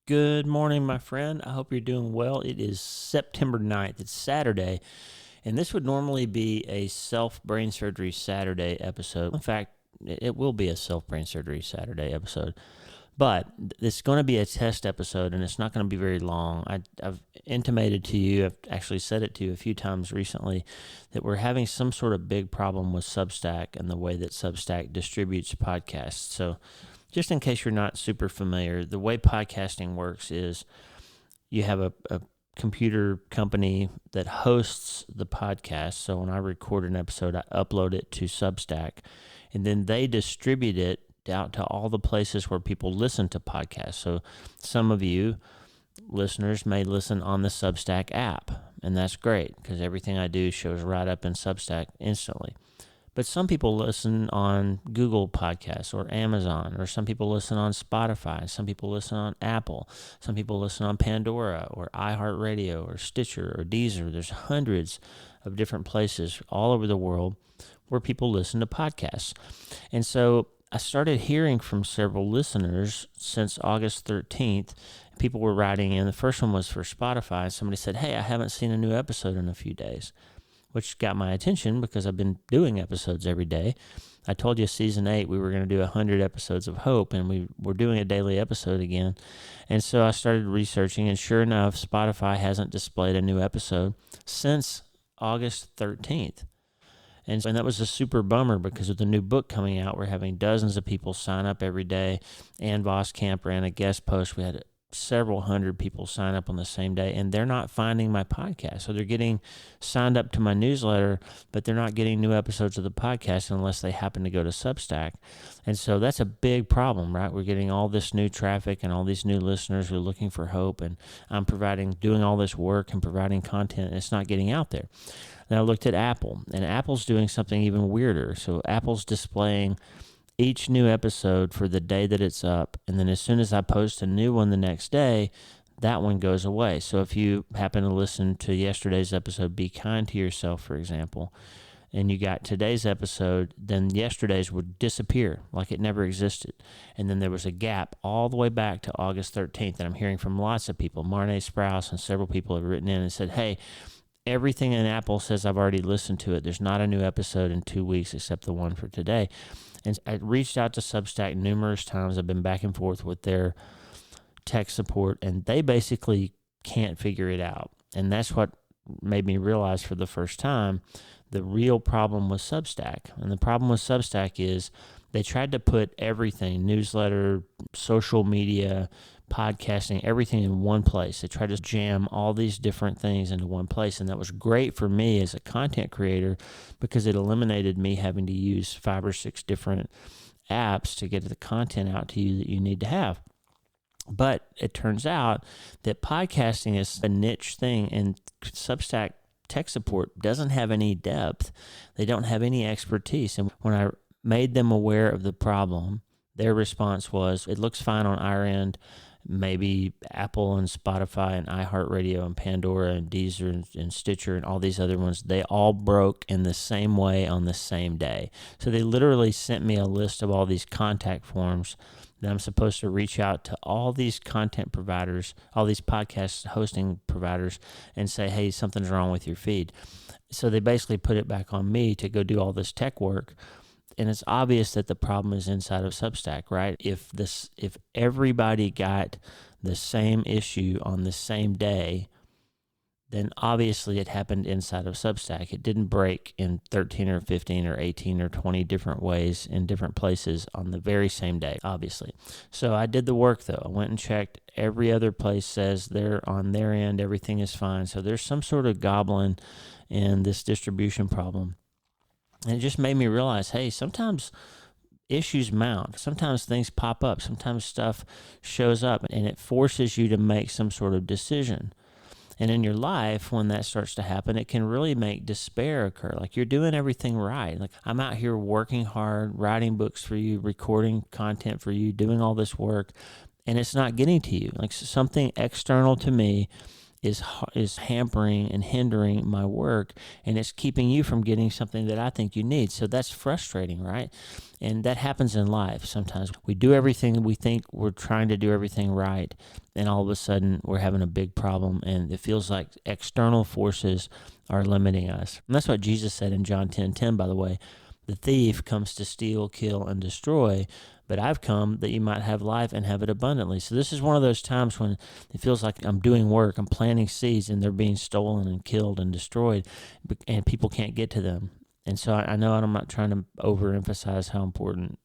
Good morning, my friend. I hope you're doing well. It is September 9th. It's Saturday, and this would normally be a self brain surgery Saturday episode. In fact, it will be a self brain surgery Saturday episode, but it's going to be a test episode, and it's not going to be very long. I've intimated to you, I've actually said it to you a few times recently, that we're having some sort of big problem with Substack and the way that Substack distributes podcasts. So, just in case you're not super familiar, the way podcasting works is you have a computer company that hosts the podcast. So when I record an episode, I upload it to Substack, and then they distribute it out to all the places where people listen to podcasts. So some of you listeners may listen on the Substack app, and that's great because everything I do shows right up in Substack instantly. But some people listen on Google Podcasts or Amazon, or some people listen on Spotify, some people listen on Apple, some people listen on Pandora or iHeartRadio or Stitcher or Deezer. There's hundreds of different places all over the world where people listen to podcasts. And so I started hearing from several listeners since August 13th. People were writing in. The first one was for Spotify. Somebody said, "Hey, I haven't seen a new episode in a few days," which got my attention because I've been doing episodes every day. I told you season 8 we were going to do 100 episodes of Hope, and we were doing a daily episode again. And so I started researching, and sure enough, Spotify hasn't displayed a new episode since August 13th. And that was a super bummer because with the new book coming out, we're having dozens of people sign up every day. Ann Voskamp ran a guest post. We had several hundred people sign up on the same day, and they're not finding my podcast. So they're getting signed up to my newsletter, but they're not getting new episodes of the podcast unless they happen to go to Substack. And so that's a big problem, right? We're getting all this new traffic and all these new listeners who are looking for hope, and I'm doing all this work and providing content, and it's not getting out there. Then I looked at Apple, and Apple's doing something even weirder. So Apple's displaying each new episode for the day that it's up, and then as soon as I post a new one the next day, that one goes away. So if you happen to listen to yesterday's episode, Be Kind to Yourself, for example, and you got today's episode, then yesterday's would disappear like it never existed. And then there was a gap all the way back to August 13th, and I'm hearing from lots of people. Marnay Sprouse and several people have written in and said, "Hey, everything in Apple says I've already listened to it. There's not a new episode in 2 weeks except the one for today." And I reached out to Substack numerous times. I've been back and forth with their tech support, and they basically can't figure it out. And that's what made me realize for the first time the real problem with Substack. And the problem with Substack is they tried to put everything, newsletter, social media, podcasting, everything in one place. They tried to jam all these different things into one place, and that was great for me as a content creator because it eliminated me having to use 5 or 6 different apps to get the content out to you that you need to have. But it turns out that podcasting is a niche thing, and Substack tech support doesn't have any depth. They don't have any expertise. And when I made them aware of the problem, their response was, "It looks fine on our end. Maybe Apple and Spotify and iHeartRadio and Pandora and Deezer and Stitcher and all these other ones, they all broke in the same way on the same day." So they literally sent me a list of all these contact forms that I'm supposed to reach out to all these content providers, all these podcast hosting providers, and say, "Hey, something's wrong with your feed." So they basically put it back on me to go do all this tech work. And it's obvious that the problem is inside of Substack, right? If everybody got the same issue on the same day, then obviously it happened inside of Substack. It didn't break in 13 or 15 or 18 or 20 different ways in different places on the very same day, obviously. So I did the work, though. I went and checked. Every other place says they're on their end, everything is fine. So there's some sort of goblin in this distribution problem. And it just made me realize, hey, sometimes issues mount. Sometimes things pop up. Sometimes stuff shows up, and it forces you to make some sort of decision. And in your life, when that starts to happen, it can really make despair occur. Like you're doing everything right. Like I'm out here working hard, writing books for you, recording content for you, doing all this work, and it's not getting to you. Like something external to me is hampering and hindering my work, and it's keeping you from getting something that I think you need. So that's frustrating, right? And that happens in life. Sometimes we do everything, we think we're trying to do everything right, and all of a sudden we're having a big problem, and it feels like external forces are limiting us. And that's what Jesus said in John 10:10, by the way. The thief comes to steal, kill, and destroy, but I've come that you might have life and have it abundantly. So this is one of those times when it feels like I'm doing work, I'm planting seeds, and they're being stolen and killed and destroyed, and people can't get to them. And so I know I'm not trying to overemphasize how important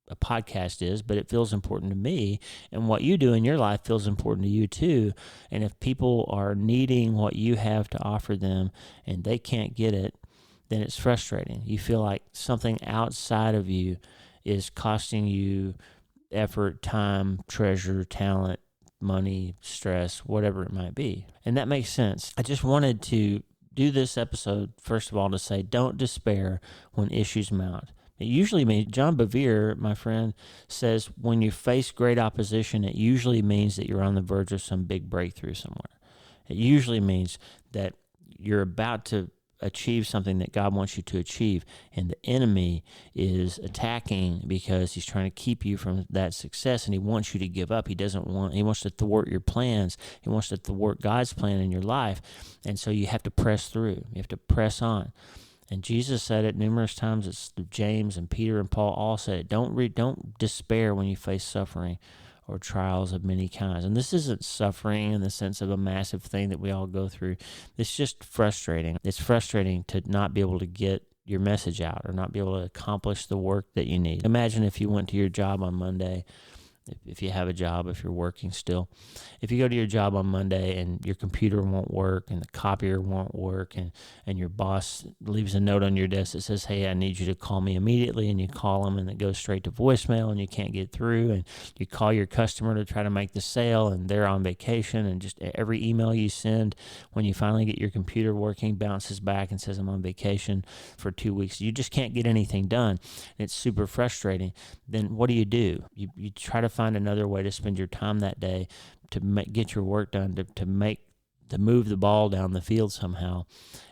a podcast is, but it feels important to me, and what you do in your life feels important to you too. And if people are needing what you have to offer them and they can't get it, then it's frustrating. You feel like something outside of you is costing you effort, time, treasure, talent, money, stress, whatever it might be. And that makes sense. I just wanted to do this episode, first of all, to say don't despair when issues mount. It usually means, John Bevere, my friend, says when you face great opposition, it usually means that you're on the verge of some big breakthrough somewhere. It usually means that you're about to achieve something that God wants you to achieve, and the enemy is attacking because he's trying to keep you from that success, and he wants you to give up. He wants to thwart your plans. He wants to thwart God's plan in your life, and so you have to press through. You have to press on. And Jesus said it numerous times. It's James and Peter and Paul all said it. Don't despair when you face suffering or trials of many kinds. And this isn't suffering in the sense of a massive thing that we all go through. It's just frustrating. It's frustrating to not be able to get your message out or not be able to accomplish the work that you need. Imagine if you went to your job on Monday, if you have a job, if you're working still. If you go to your job on Monday and your computer won't work and the copier won't work and your boss leaves a note on your desk that says, hey, I need you to call me immediately, and you call them and it goes straight to voicemail and you can't get through, and you call your customer to try to make the sale and they're on vacation, and just every email you send when you finally get your computer working bounces back and says I'm on vacation for 2 weeks. You just can't get anything done. It's super frustrating. Then what do? You try to find another way to spend your time that day to get your work done, to move the ball down the field somehow,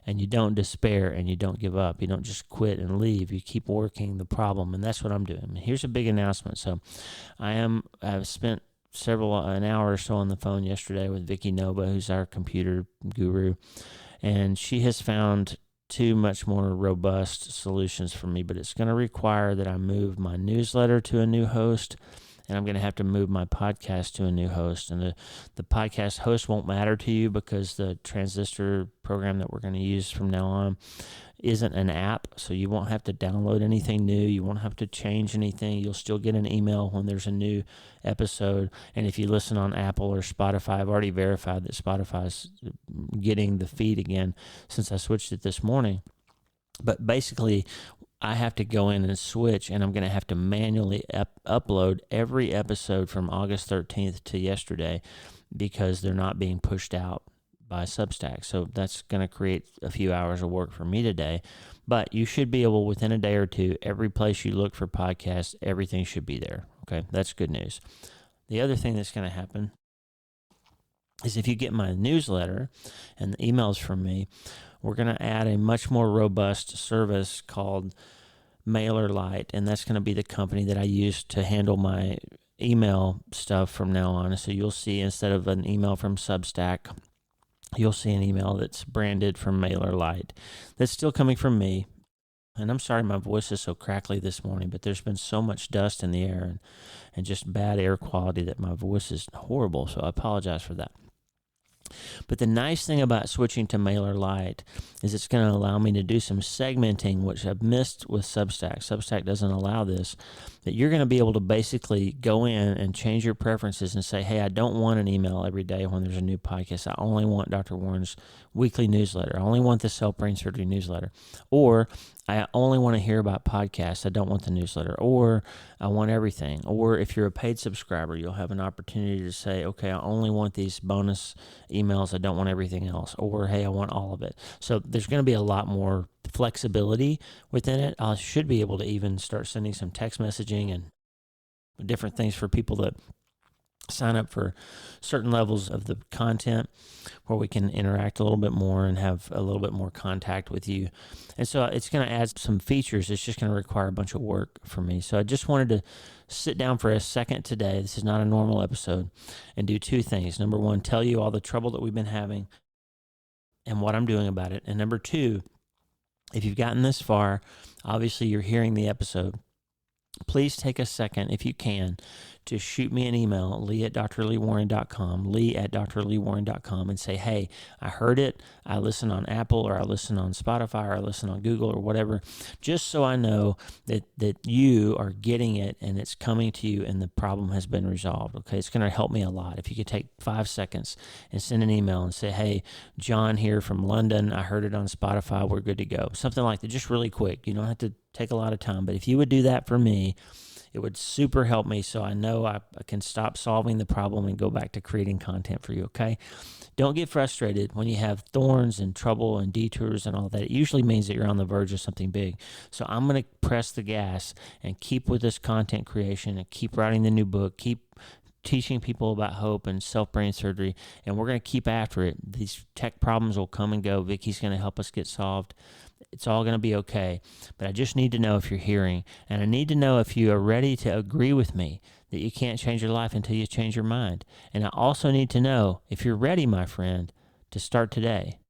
and you don't despair and you don't give up. You don't just quit and leave. You keep working the problem, and that's what I'm doing. Here's a big announcement. So I've spent an hour or so on the phone yesterday with Vicky Nova, who's our computer guru, and she has found two much more robust solutions for me, but it's going to require that I move my newsletter to a new host, and I'm going to have to move my podcast to a new host. And the podcast host won't matter to you because the Transistor program that we're going to use from now on isn't an app, so you won't have to download anything new. You won't have to change anything. You'll still get an email when there's a new episode. And if you listen on Apple or Spotify, I've already verified that Spotify's getting the feed again since I switched it this morning. But basically, I have to go in and switch, and I'm going to have to manually upload every episode from August 13th to yesterday because they're not being pushed out by Substack. So that's going to create a few hours of work for me today. But you should be able, within a day or two, every place you look for podcasts, everything should be there. Okay, that's good news. The other thing that's going to happen is if you get my newsletter and the emails from me, we're going to add a much more robust service called MailerLite, and that's going to be the company that I use to handle my email stuff from now on. So you'll see, instead of an email from Substack, you'll see an email that's branded from MailerLite. That's still coming from me. And I'm sorry my voice is so crackly this morning, but there's been so much dust in the air and just bad air quality that my voice is horrible. So I apologize for that. But the nice thing about switching to MailerLite is it's going to allow me to do some segmenting, which I've missed with Substack. Substack doesn't allow this. That you're going to be able to basically go in and change your preferences and say, hey, I don't want an email every day when there's a new podcast. I only want Dr. Warren's weekly newsletter. I only want the Self Brain Surgery newsletter. Or I only want to hear about podcasts. I don't want the newsletter. Or I want everything. Or if you're a paid subscriber, you'll have an opportunity to say, okay, I only want these bonus emails. I don't want everything else. Or, hey, I want all of it. So there's going to be a lot more flexibility within it. I should be able to even start sending some text messaging and different things for people that sign up for certain levels of the content where we can interact a little bit more and have a little bit more contact with you. And so it's going to add some features. It's just going to require a bunch of work for me. So I just wanted to sit down for a second today. This is not a normal episode, and do two things. Number one, tell you all the trouble that we've been having and what I'm doing about it. And number two, if you've gotten this far, obviously you're hearing the episode. Please take a second, if you can, to shoot me an email, lee@drleewarren.com, lee@drleewarren.com, and say, hey, I heard it. I listen on Apple, or I listen on Spotify, or I listen on Google, or whatever, just so I know that you are getting it and it's coming to you and the problem has been resolved. Okay, it's going to help me a lot. If you could take 5 seconds and send an email and say, hey, John here from London, I heard it on Spotify, we're good to go. Something like that, just really quick. You don't have to take a lot of time, but if you would do that for me, it would super help me, so I know I can stop solving the problem and go back to creating content for you, okay? Don't get frustrated when you have thorns and trouble and detours and all that. It usually means that you're on the verge of something big. So I'm going to press the gas and keep with this content creation and keep writing the new book, keep teaching people about hope and self-brain surgery, and we're going to keep after it. These tech problems will come and go. Vicky's going to help us get solved. It's all going to be okay. But I just need to know if you're hearing, and I need to know if you are ready to agree with me that you can't change your life until you change your mind. And I also need to know if you're ready, my friend, to start today.